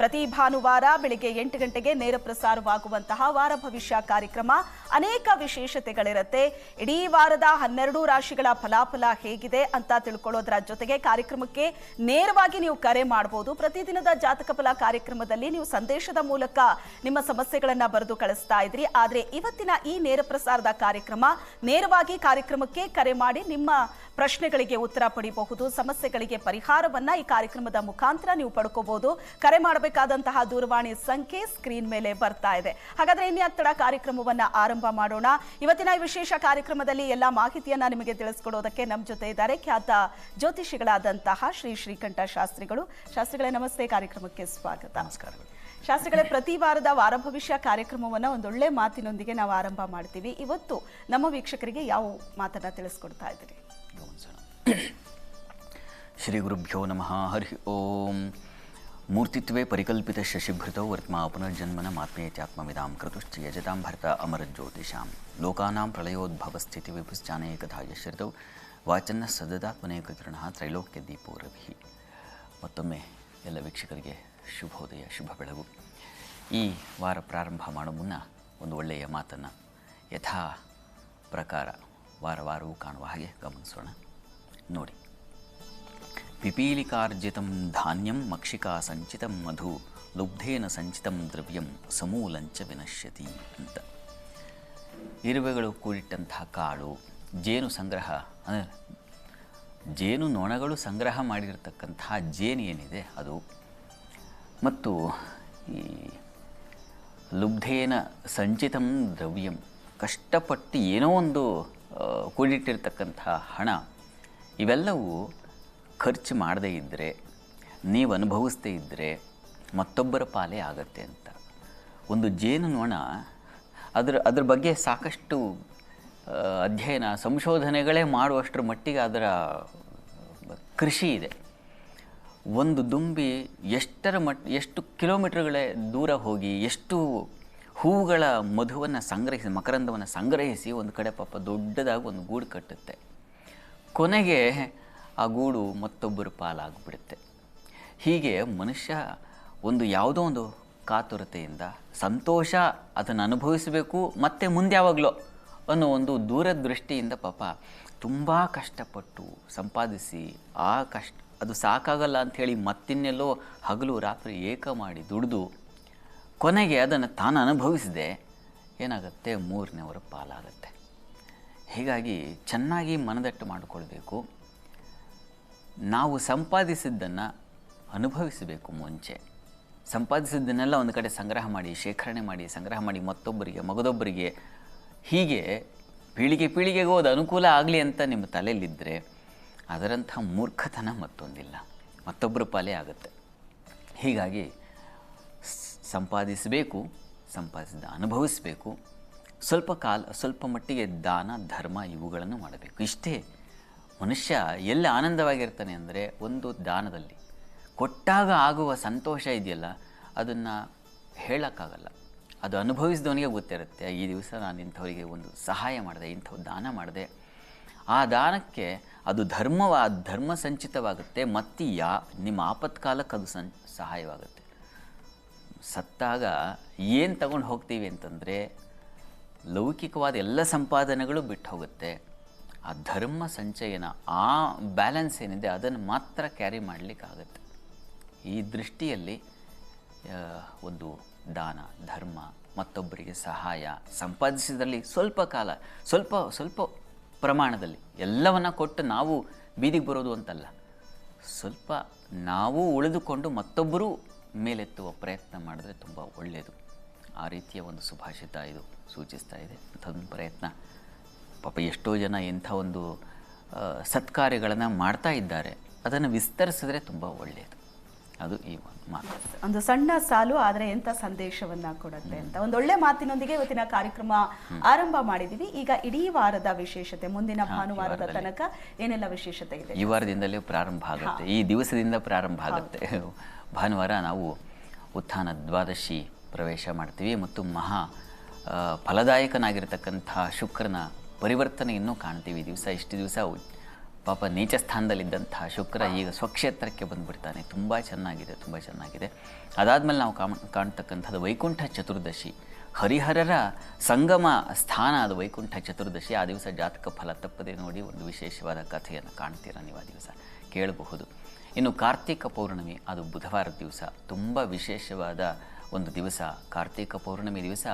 ಪ್ರತಿ ಭಾನುವಾರ ಬೆಳಿಗ್ಗೆ 8 ಗಂಟೆಗೆ ನೇರ ಪ್ರಸಾರವಾಗುವಂತಹ ವಾರ ಭವಿಷ್ಯ ಕಾರ್ಯಕ್ರಮ ಅನೇಕ ವಿಶೇಷತೆಗಳಿರುತ್ತೆ. ಇಡೀ ವಾರದ 12 ರಾಶಿಗಳ ಫಲಾಫಲ ಹೇಗಿದೆ ಅಂತ ತಿಳ್ಕೊಳ್ಳೋದರ ಜೊತೆಗೆ ಕಾರ್ಯಕ್ರಮಕ್ಕೆ ನೇರವಾಗಿ ನೀವು ಕರೆ ಮಾಡಬಹುದು. ಪ್ರತಿದಿನದ ಜಾತಕ ಫಲ ಕಾರ್ಯಕ್ರಮದಲ್ಲಿ ನೀವು ಸಂದೇಶದ ಮೂಲಕ ನಿಮ್ಮ ಸಮಸ್ಯೆಗಳನ್ನ ಬರೆದು ಕಳಿಸ್ತಾ ಇದ್ರಿ. ಆದ್ರೆ ಇವತ್ತಿನ ಈ ನೇರ ಪ್ರಸಾರದ ಕಾರ್ಯಕ್ರಮ ನೇರವಾಗಿ ಕಾರ್ಯಕ್ರಮಕ್ಕೆ ಕರೆ ಮಾಡಿ ನಿಮ್ಮ ಪ್ರಶ್ನೆಗಳಿಗೆ ಉತ್ತರ ಪಡೆಯಬಹುದು. ಸಮಸ್ಯೆಗಳಿಗೆ ಪರಿಹಾರವನ್ನ ಈ ಕಾರ್ಯಕ್ರಮದ ಮುಖಾಂತರ ನೀವು ಪಡ್ಕೋಬಹುದು. ಕರೆ ಮಾಡಬೇಕಾದಂತಹ ದೂರವಾಣಿ ಸಂಖ್ಯೆ ಸ್ಕ್ರೀನ್ ಮೇಲೆ ಬರ್ತಾ ಇದೆ. ಹಾಗಾದ್ರೆ ಇನ್ಯಾಕ್ ತಡ, ಕಾರ್ಯಕ್ರಮವನ್ನ ಆರಂಭ ಮಾಡೋಣ. ಇವತ್ತಿನ ಈ ವಿಶೇಷ ಕಾರ್ಯಕ್ರಮದಲ್ಲಿ ಎಲ್ಲಾ ಮಾಹಿತಿಯನ್ನ ನಿಮಗೆ ತಿಳಿಸ್ಕೊಡೋದಕ್ಕೆ ನಮ್ಮ ಜೊತೆ ಇದ್ದಾರೆ ಖ್ಯಾತ ಜ್ಯೋತಿಷಿಗಳಾದಂತಹ ಶ್ರೀಕಂಠ ಶಾಸ್ತ್ರಿಗಳು. ಶಾಸ್ತ್ರಿಗಳೇ ನಮಸ್ತೆ, ಕಾರ್ಯಕ್ರಮಕ್ಕೆ ಸ್ವಾಗತ. ನಮಸ್ಕಾರಗಳು ಶಾಸ್ತ್ರಿಗಳೇ. ಪ್ರತಿ ವಾರದ ವಾರ ಭವಿಷ್ಯ ಕಾರ್ಯಕ್ರಮವನ್ನ ಒಂದೊಳ್ಳೆ ಮಾತಿನೊಂದಿಗೆ ನಾವು ಆರಂಭ ಮಾಡ್ತೀವಿ. ಇವತ್ತು ನಮ್ಮ ವೀಕ್ಷಕರಿಗೆ ಯಾವ ಮಾತನ್ನ ತಿಳಿಸ್ಕೊಡ್ತಾ ಇದ್ದೀರಿ? ಶ್ರೀ ಗುರುಭ್ಯೋ ನಮಃ. ಹರಿ ಓಂ. ಮೂರ್ತಿತ್ವೇ ಪರಿಕಲ್ಪಿತ ಶಶಿಭೃತೌ ವರ್ತ್ಮಾ ಪುನರ್ಜನ್ಮನ ಮಾತ್ಮೇತ್ಯಾತ್ಮವಿದಾಂ ಕೃತುಶ್ಚ ಯಜತಾಂ ಭರತ ಅಮರಜ್ಯೋತಿಷಾಂ ಲೋಕಾನಾಂ ಪ್ರಳಯೋದ್ಭವ ಸ್ಥಿತಿ ವಿಭುಶ್ಚಾನೇಕಥಾ ಯಶ್ರಿತೌ ವಾಚನ್ನ ಸದದಾತ್ಮನೇಕ ಕಿರಣಃ ತ್ರೈಲೋಕ್ಯ ದೀಪೋ ರವಿ. ಮತ್ತೊಮ್ಮೆ ಎಲ್ಲ ವೀಕ್ಷಕರಿಗೆ ಶುಭೋದಯ, ಶುಭ ಬೆಳಗು. ಈ ವಾರ ಪ್ರಾರಂಭ ಮಾಡೋ ಮುನ್ನ ಒಂದು ಒಳ್ಳೆಯ ಮಾತನ್ನು ಯಥಾ ಪ್ರಕಾರ ವಾರವೂ ಕಾಣುವ ಹಾಗೆ ಗಮನಿಸೋಣ. ನೋಡಿ, ಪಿಪೀಲಿಕಾರ್ಜಿತಂ ಧಾನ್ಯಂ ಮಕ್ಷಿಕಾ ಸಂಚಿತಂ ಮಧು ಲುಬ್ಧೇನ ಸಂಚಿತಂ ದ್ರವ್ಯಂ ಸಮೂಲಂಚ ವಿನಶ್ಯತಿ ಅಂತ. ಇರುವೆಗಳು ಕೂಡಿಟ್ಟಂತಹ ಕಾಳು, ಜೇನು ಸಂಗ್ರಹ ಅಂದರೆ ಜೇನು ನೊಣಗಳು ಸಂಗ್ರಹ ಮಾಡಿರತಕ್ಕಂತಹ ಜೇನು ಏನಿದೆ ಅದು, ಮತ್ತು ಈ ಲುಬ್ಧೇನ ಸಂಚಿತಂ ದ್ರವ್ಯಂ, ಕಷ್ಟಪಟ್ಟು ಏನೋ ಒಂದು ಕೂಡಿಟ್ಟಿರ್ತಕ್ಕಂತಹ ಹಣ, ಇವೆಲ್ಲವೂ ಖರ್ಚು ಮಾಡದೇ ಇದ್ದರೆ, ನೀವು ಅನುಭವಿಸದೇ ಇದ್ದರೆ ಮತ್ತೊಬ್ಬರ ಪಾಲೇ ಆಗತ್ತೆ ಅಂತ. ಒಂದು ಜೇನು ನೊಣ ಅದ್ರ ಬಗ್ಗೆ ಸಾಕಷ್ಟು ಅಧ್ಯಯನ ಸಂಶೋಧನೆಗಳೇ ಮಾಡುವಷ್ಟರ ಮಟ್ಟಿಗೆ ಅದರ ಕೃಷಿ ಇದೆ. ಒಂದು ದುಂಬಿ ಎಷ್ಟು ಕಿಲೋಮೀಟರ್ಗಳೇ ದೂರ ಹೋಗಿ ಎಷ್ಟು ಹೂವುಗಳ ಮಧುವನ್ನು ಸಂಗ್ರಹಿಸಿ, ಮಕರಂದವನ್ನು ಸಂಗ್ರಹಿಸಿ ಒಂದು ಕಡೆ ಪಾಪ ದೊಡ್ಡದಾಗಿ ಒಂದು ಗೂಡು ಕಟ್ಟುತ್ತೆ. ಕೊನೆಗೆ ಆ ಗೂಡು ಮತ್ತೊಬ್ಬರ ಪಾಲಾಗ್ಬಿಡುತ್ತೆ. ಹೀಗೆ ಮನುಷ್ಯ ಒಂದು ಯಾವುದೋ ಒಂದು ಕಾತುರತೆಯಿಂದ ಸಂತೋಷ ಅದನ್ನು ಅನುಭವಿಸಬೇಕು, ಮತ್ತೆ ಮುಂದೆ ಯಾವಾಗಲೋ ಅನ್ನೋ ಒಂದು ದೂರದೃಷ್ಟಿಯಿಂದ ಪಾಪ ತುಂಬ ಕಷ್ಟಪಟ್ಟು ಸಂಪಾದಿಸಿ ಅದು ಸಾಕಾಗಲ್ಲ ಅಂಥೇಳಿ ಮತ್ತಿನ್ನೆಲ್ಲೋ ಹಗಲು ರಾತ್ರಿ ಏಕ ಮಾಡಿ ದುಡಿದು ಕೊನೆಗೆ ಅದನ್ನು ತಾನು ಅನುಭವಿಸದೆ ಏನಾಗುತ್ತೆ, ಮೂರನೇವರ ಪಾಲಾಗತ್ತೆ. ಹೀಗಾಗಿ ಚೆನ್ನಾಗಿ ಮನದಟ್ಟು ಮಾಡಿಕೊಳ್ಬೇಕು. ನಾವು ಸಂಪಾದಿಸಿದ್ದನ್ನು ಅನುಭವಿಸಬೇಕು. ಮುಂಚೆ ಸಂಪಾದಿಸಿದ್ದನ್ನೆಲ್ಲ ಒಂದು ಕಡೆ ಸಂಗ್ರಹ ಮಾಡಿ, ಶೇಖರಣೆ ಮಾಡಿ, ಸಂಗ್ರಹ ಮಾಡಿ ಮತ್ತೊಬ್ಬರಿಗೆ, ಮಗದೊಬ್ಬರಿಗೆ, ಹೀಗೆ ಪೀಳಿಗೆಗೂ ಅದು ಅನುಕೂಲ ಆಗಲಿ ಅಂತ ನಿಮ್ಮ ತಲೆಯಲ್ಲಿದ್ದರೆ ಅದರಂಥ ಮೂರ್ಖತನ ಮತ್ತೊಂದಿಲ್ಲ, ಮತ್ತೊಬ್ಬರ ಪಾಲೇ ಆಗುತ್ತೆ. ಹೀಗಾಗಿ ಸಂಪಾದಿಸಬೇಕು, ಸಂಪಾದಿಸಿದ ಅನುಭವಿಸಬೇಕು. ಸ್ವಲ್ಪ ಮಟ್ಟಿಗೆ ದಾನ ಧರ್ಮ ಇವುಗಳನ್ನು ಮಾಡಬೇಕು. ಇಷ್ಟೇ. ಮನುಷ್ಯ ಎಲ್ಲಿ ಆನಂದವಾಗಿರ್ತಾನೆ ಅಂದರೆ ಒಂದು ದಾನದಲ್ಲಿ. ಕೊಟ್ಟಾಗ ಆಗುವ ಸಂತೋಷ ಇದೆಯಲ್ಲ, ಅದನ್ನು ಹೇಳೋಕ್ಕಾಗಲ್ಲ. ಅದು ಅನುಭವಿಸಿದವನಿಗೆ ಗೊತ್ತಿರುತ್ತೆ. ಈ ದಿವಸ ನಾನು ಇಂಥವರಿಗೆ ಒಂದು ಸಹಾಯ ಮಾಡಿದೆ, ಇಂಥವು ದಾನ ಮಾಡಿದೆ. ಆ ದಾನಕ್ಕೆ ಅದು ಧರ್ಮ ಸಂಚಿತವಾಗುತ್ತೆ. ಮತ್ತು ನಿಮ್ಮ ಆಪತ್ಕಾಲಕ್ಕೆ ಅದು ಸಹಾಯವಾಗುತ್ತೆ. ಸತ್ತಾಗ ಏನು ತಗೊಂಡು ಹೋಗ್ತೀವಿ ಅಂತಂದರೆ ಲೌಕಿಕವಾದ ಎಲ್ಲ ಸಂಪಾದನೆಗಳು ಬಿಟ್ಟು ಹೋಗುತ್ತೆ. ಆ ಧರ್ಮ ಸಂಚಯನ, ಆ ಬ್ಯಾಲೆನ್ಸ್ ಏನಿದೆ ಅದನ್ನು ಮಾತ್ರ ಕ್ಯಾರಿ ಮಾಡಲಿಕ್ಕಾಗತ್ತೆ. ಈ ದೃಷ್ಟಿಯಲ್ಲಿ ಒಂದು ದಾನ ಧರ್ಮ, ಮತ್ತೊಬ್ಬರಿಗೆ ಸಹಾಯ, ಸಂಪಾದಿಸಿದಲ್ಲಿ ಸ್ವಲ್ಪ ಪ್ರಮಾಣದಲ್ಲಿ ಎಲ್ಲವನ್ನ ಕೊಟ್ಟು ನಾವು ಬೀದಿಗೆ ಬರೋದು ಅಂತಲ್ಲ, ಸ್ವಲ್ಪ ನಾವು ಉಳಿದುಕೊಂಡು ಮತ್ತೊಬ್ಬರು ಮೇಲೆತ್ತುವ ಪ್ರಯತ್ನ ಮಾಡಿದ್ರೆ ತುಂಬ ಒಳ್ಳೆಯದು. ಆ ರೀತಿಯ ಒಂದು ಸುಭಾಷಿತ ಇದು ಸೂಚಿಸ್ತಾ ಇದೆ. ಅಂಥದ್ದೊಂದು ಪ್ರಯತ್ನ ಪಾಪ ಎಷ್ಟೋ ಜನ ಇಂಥ ಒಂದು ಸತ್ಕಾರ್ಯಗಳನ್ನು ಮಾಡ್ತಾ ಇದ್ದಾರೆ. ಅದನ್ನು ವಿಸ್ತರಿಸಿದ್ರೆ ತುಂಬ ಒಳ್ಳೆಯದು. ಅದು ಈ ಮಾತು. ಒಂದು ಸಣ್ಣ ಸಾಲು ಆದರೆ ಎಂಥ ಸಂದೇಶವನ್ನ ಕೊಡುತ್ತೆ ಅಂತ ಒಂದೊಳ್ಳೆ ಮಾತಿನೊಂದಿಗೆ ಇವತ್ತಿನ ಕಾರ್ಯಕ್ರಮ ಆರಂಭ ಮಾಡಿದ್ದೀವಿ. ಈಗ ಇಡೀ ವಾರದ ವಿಶೇಷತೆ, ಮುಂದಿನ ಭಾನುವಾರದ ತನಕ ಏನೆಲ್ಲ ವಿಶೇಷತೆ ಇದೆ? ಈ ವಾರದಿಂದಲೇ ಪ್ರಾರಂಭ ಆಗುತ್ತೆ, ಈ ದಿವಸದಿಂದ ಪ್ರಾರಂಭ ಆಗುತ್ತೆ. ಭಾನುವಾರ ನಾವು ಉತ್ಥಾನ ದ್ವಾದಶಿ ಪ್ರವೇಶ ಮಾಡ್ತೀವಿ ಮತ್ತು ಮಹಾ ಫಲದಾಯಕನಾಗಿರ್ತಕ್ಕಂಥ ಶುಕ್ರನ ಪರಿವರ್ತನೆಯನ್ನು ಕಾಣ್ತೀವಿ. ಇಷ್ಟು ದಿವಸ ಪಾಪ ನೀಚ ಸ್ಥಾನದಲ್ಲಿದ್ದಂತಹ ಶುಕ್ರ ಈಗ ಸ್ವಕ್ಷೇತ್ರಕ್ಕೆ ಬಂದುಬಿಡ್ತಾನೆ. ತುಂಬ ಚೆನ್ನಾಗಿದೆ, ತುಂಬ ಚೆನ್ನಾಗಿದೆ. ಅದಾದಮೇಲೆ ನಾವು ಕಾಣ್ತಕ್ಕಂಥದ್ದು ವೈಕುಂಠ ಚತುರ್ದಶಿ, ಹರಿಹರರ ಸಂಗಮ ಸ್ಥಾನ ಅದು ವೈಕುಂಠ ಚತುರ್ದಶಿ. ಆ ದಿವಸ ಜಾತಕ ಫಲ ತಪ್ಪದೆ ನೋಡಿ ಒಂದು ವಿಶೇಷವಾದ ಕಥೆಯನ್ನು ಕಾಣ್ತೀರಾ ನೀವು, ಆ ದಿವಸ ಕೇಳಬಹುದು. ಇನ್ನು ಕಾರ್ತಿಕ ಪೌರ್ಣಮಿ, ಅದು ಬುಧವಾರದ ದಿವಸ, ತುಂಬ ವಿಶೇಷವಾದ ಒಂದು ದಿವಸ. ಕಾರ್ತಿಕ ಪೌರ್ಣಮಿ ದಿವಸ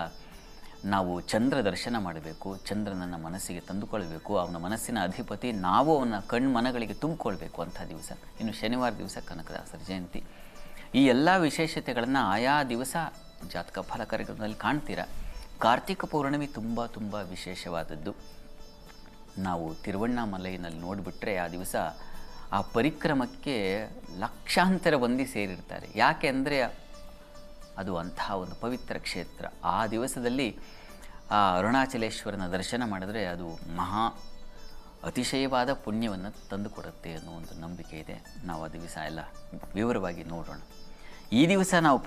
ನಾವು ಚಂದ್ರ ದರ್ಶನ ಮಾಡಬೇಕು, ಚಂದ್ರನನ್ನು ಮನಸ್ಸಿಗೆ ತಂದುಕೊಳ್ಬೇಕು, ಅವನ ಮನಸ್ಸಿನ ಅಧಿಪತಿ, ನಾವು ಅವನ ಕಣ್ಮನಗಳಿಗೆ ತುಂಬಿಕೊಳ್ಬೇಕು ಅಂಥ ದಿವಸ. ಇನ್ನು ಶನಿವಾರ ದಿವಸ ಕನಕದಾಸರ ಜಯಂತಿ. ಈ ಎಲ್ಲ ವಿಶೇಷತೆಗಳನ್ನು ಆಯಾ ದಿವಸ ಜಾತಕ ಫಲ ಕಾರ್ಯಕ್ರಮದಲ್ಲಿ ಕಾಣ್ತೀರಾ. ಕಾರ್ತಿಕ ಪೌರ್ಣಮಿ ತುಂಬ ತುಂಬ ವಿಶೇಷವಾದದ್ದು. ನಾವು ತಿರುವಣ್ಣಾಮಲೈನಲ್ಲಿ ನೋಡಿಬಿಟ್ರೆ ಆ ದಿವಸ ಆ ಪರಿಕ್ರಮಕ್ಕೆ ಲಕ್ಷಾಂತರ ಮಂದಿ ಸೇರಿರ್ತಾರೆ. ಯಾಕೆ ಅಂದರೆ ಅದು ಅಂತಹ ಒಂದು ಪವಿತ್ರ ಕ್ಷೇತ್ರ. ಆ ದಿವಸದಲ್ಲಿ ಆ ಅರುಣಾಚಲೇಶ್ವರನ ದರ್ಶನ ಮಾಡಿದ್ರೆ ಅದು ಮಹಾ ಅತಿಶಯವಾದ ಪುಣ್ಯವನ್ನು ತಂದುಕೊಡುತ್ತೆ ಅನ್ನೋ ಒಂದು ನಂಬಿಕೆ ಇದೆ. ನಾವು ಆ ದಿವಸ ಎಲ್ಲ ವಿವರವಾಗಿ ನೋಡೋಣ. ಈ ದಿವಸ ನಾವು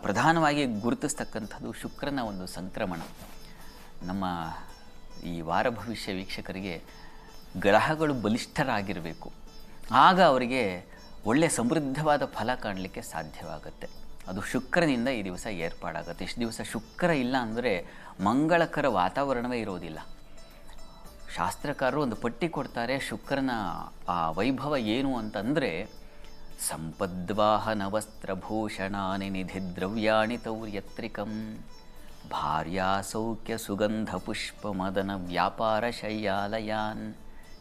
ಪ್ರಧಾನವಾಗಿ ಗುರುತಿಸ್ತಕ್ಕಂಥದ್ದು ಶುಕ್ರನ ಒಂದು ಸಂಕ್ರಮಣ. ನಮ್ಮ ಈ ವಾರ ಭವಿಷ್ಯ ವೀಕ್ಷಕರಿಗೆ ಗ್ರಹಗಳು ಬಲಿಷ್ಠರಾಗಿರಬೇಕು, ಆಗ ಅವರಿಗೆ ಒಳ್ಳೆಯ ಸಮೃದ್ಧವಾದ ಫಲ ಕಾಣಲಿಕ್ಕೆ ಸಾಧ್ಯವಾಗುತ್ತೆ. ಅದು ಶುಕ್ರನಿಂದ ಈ ದಿವಸ ಏರ್ಪಾಡಾಗುತ್ತೆ. ಇಷ್ಟು ದಿವಸ ಶುಕ್ರ ಇಲ್ಲ ಅಂದರೆ ಮಂಗಳಕರ ವಾತಾವರಣವೇ ಇರೋದಿಲ್ಲ. ಶಾಸ್ತ್ರಕಾರರು ಒಂದು ಪಟ್ಟಿ ಕೊಡ್ತಾರೆ ಶುಕ್ರನ ಆ ವೈಭವ ಏನು ಅಂತಂದರೆ, ಸಂಪದ್ವಾಹನ ವಸ್ತ್ರಭೂಷಣಾನಿ ನಿಧಿ ದ್ರವ್ಯಾಣಿ ತೌರ್ಯತ್ರಿಕಂ ಭಾರ್ಯಾ ಸೌಖ್ಯ ಸುಗಂಧ ಪುಷ್ಪ ಮದನ ವ್ಯಾಪಾರ ಶಯ್ಯಾಲಯಾನ್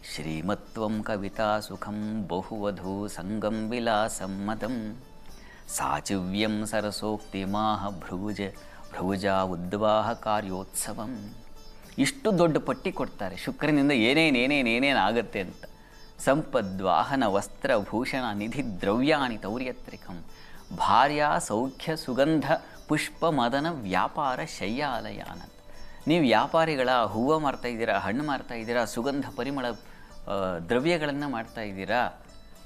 ಶ್ರೀಮತ್ವಂ ಕವಿತಾ ಸುಖಂ ಬಹುವಧೂ ಸಂಗಂ ವಿಲಾಸಂ ಮದಂ ಸಾಚಿವ್ಯಂ ಸರಸೋಕ್ತಿ ಮಾಹ ಭ್ರೂಜಾ ಉದ್ವಾಹ ಕಾರ್ಯೋತ್ಸವಂ. ಇಷ್ಟು ದೊಡ್ಡ ಪಟ್ಟಿ ಕೊಡ್ತಾರೆ ಶುಕ್ರನಿಂದ ಏನೇನು ಆಗುತ್ತೆ ಅಂತ. ಸಂಪದ್ವಾಹನ ವಸ್ತ್ರಭೂಷಣ ನಿಧಿ ದ್ರವ್ಯಾಣಿ ತೌರ್ಯತ್ರಿಕಂ ಭಾರ್ಯಾ ಸೌಖ್ಯ ಸುಗಂಧ ಪುಷ್ಪ ಮದನ ವ್ಯಾಪಾರ ಶಯ್ಯಾಲಯಾನ. ನೀವು ವ್ಯಾಪಾರಿಗಳ ಹೂವು ಮಾರ್ತಾಯಿದ್ದೀರಾ, ಹಣ್ಣು ಮಾರ್ತಾಯಿದ್ದೀರಾ, ಸುಗಂಧ ಪರಿಮಳ ದ್ರವ್ಯಗಳನ್ನು ಮಾಡ್ತಾಯಿದ್ದೀರಾ.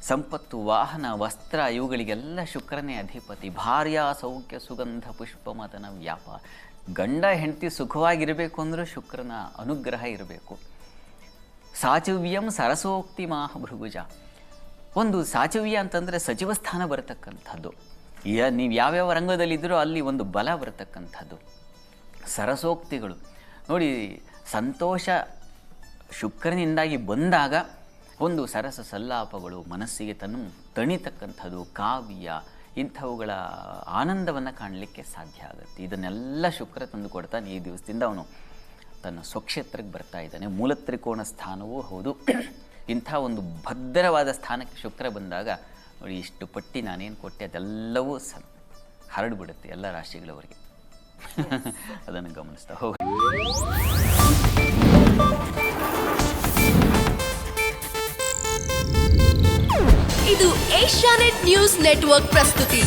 ಸಂಪತ್ತು, ವಾಹನ, ವಸ್ತ್ರ ಇವುಗಳಿಗೆಲ್ಲ ಶುಕ್ರನೇ ಅಧಿಪತಿ. ಭಾರ್ಯಾ ಸೌಖ್ಯ ಸುಗಂಧ ಪುಷ್ಪ ಮದನ ವ್ಯಾಪಾರ. ಗಂಡ ಹೆಂಡತಿ ಸುಖವಾಗಿರಬೇಕು ಅಂದರೂ ಶುಕ್ರನ ಅನುಗ್ರಹ ಇರಬೇಕು. ಸಾಚಿವ್ಯಂ ಸರಸೋಕ್ತಿ ಮಾಹ ಭೃಗುಜ. ಒಂದು ಸಾಚಿವ್ಯ ಅಂತಂದರೆ ಸಚಿವ ಸ್ಥಾನ ಬರತಕ್ಕಂಥದ್ದು. ನೀವು ಯಾವ್ಯಾವ ರಂಗದಲ್ಲಿದ್ದರೋ ಅಲ್ಲಿ ಒಂದು ಬಲ ಬರತಕ್ಕಂಥದ್ದು. ಸರಸೋಕ್ತಿಗಳು ನೋಡಿ, ಸಂತೋಷ ಶುಕ್ರನಿಂದಾಗಿ ಬಂದಾಗ ಒಂದು ಸರಸ ಸಲ್ಲಾಪಗಳು ಮನಸ್ಸಿಗೆ ತಣಿತಕ್ಕಂಥದ್ದು, ಕಾವ್ಯ ಇಂಥವುಗಳ ಆನಂದವನ್ನು ಕಾಣಲಿಕ್ಕೆ ಸಾಧ್ಯ ಆಗುತ್ತೆ. ಇದನ್ನೆಲ್ಲ ಶುಕ್ರ ತಂದು ಕೊಡ್ತಾನೆ. ಈ ದಿವಸದಿಂದ ಅವನು ತನ್ನ ಸ್ವಕ್ಷೇತ್ರಕ್ಕೆ ಬರ್ತಾ ಇದ್ದಾನೆ. ಮೂಲ ತ್ರಿಕೋಣ ಸ್ಥಾನವೂ ಹೌದು. ಇಂಥ ಒಂದು ಭದ್ರವಾದ ಸ್ಥಾನಕ್ಕೆ ಶುಕ್ರ ಬಂದಾಗ ನೋಡಿ, ಇಷ್ಟು ಪಟ್ಟಿ ನಾನೇನು ಕೊಟ್ಟೆ ಅದೆಲ್ಲವೂ ಹರಡ್ಬಿಡುತ್ತೆ ಎಲ್ಲ ರಾಶಿಗಳವರಿಗೆ. ಅದನ್ನು ಗಮನಿಸ್ತಾ ಹೋಗಿ. ಇದು ಏಷ್ಯಾನೆಟ್ ನ್ಯೂಸ್ ನೆಟ್ವರ್ಕ್ ಪ್ರಸ್ತುತಿ.